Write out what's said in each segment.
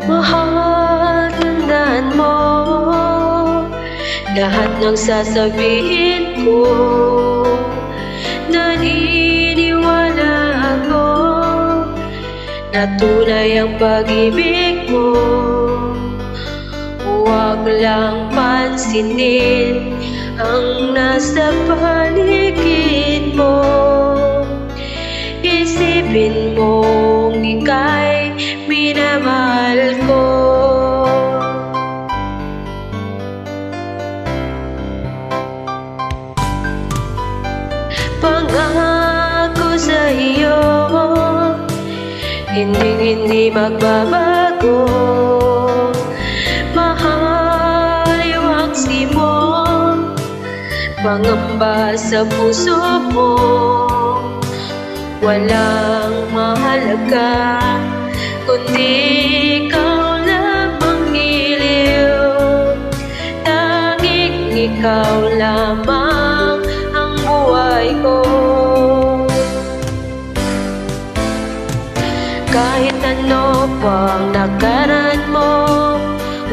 Mahal, tandaan mo lahat ng sasabihin ko. Naniniwala ako na tunay ang pag-ibig mo. Huwag lang pansinin ang nasa paligid mo. Isipin mong ika'y minamahal ko. Pangako sa iyo, hindi magbabago. Mahal yung aksi mo, pangamba sa puso mo. Walang mahalaga kundi ikaw lamang iliw. Tanging ikaw lamang ang buhay ko. Kahit ano pang nakaraan mo,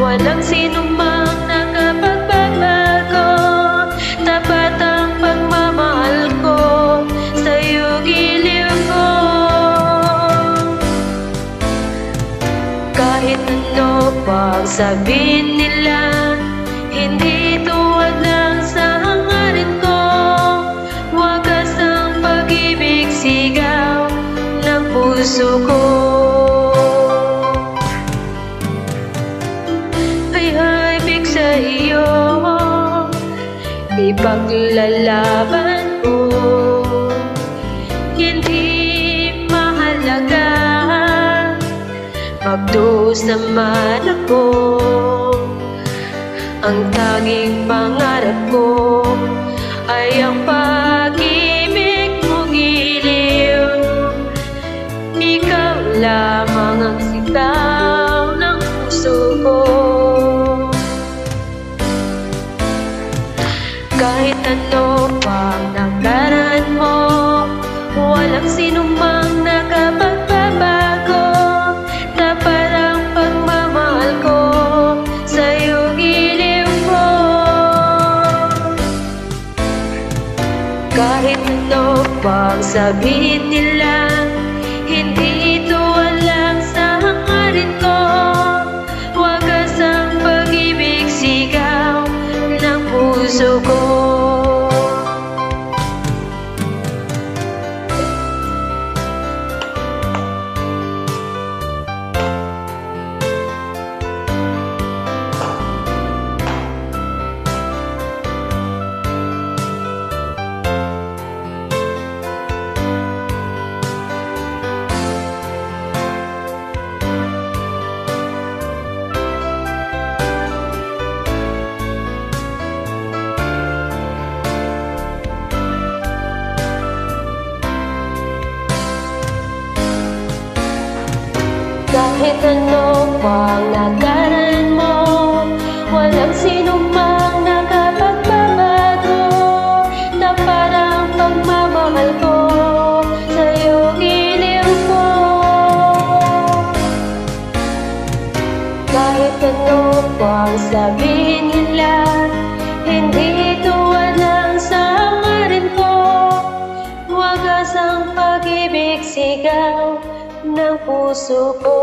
walang sinumang nakapagbabago. Tapat ang pagmamahal ko, sa'yo giliw ko. Kahit ano pang sabihin nila, hindi tuwad lang sa hangarin ko. Wagas ang pag-ibig, sigaw ng puso ko. Ay ibig sa iyo, ipaglalaban ko. Hindi mahalaga magdusa man ako. Ang tanging pangarap ko ay ang pag-ibig mo giliw. Ikaw lamang ang sigaw ng puso ko. Kahit ano pang nakaraan mo, walang sinumang nakapagbabago. Tapat ang pagmamahal ko, sa'yo giliw ko. Kahit ano pang sabihin nila, hindi ito walang sa hangarin ko. Wagas ang pag-ibig, sigaw ng puso ko. Kahit ano pang nakaraan mo, walang sinumang nakapagbabago. Tapat ang pagmamahal ko, sa'yo giliw ko. Kahit ano pang sabihin nila, hindi ito walang sa hangarin ko. Wagas ang pag-ibig, sigaw ng puso ko.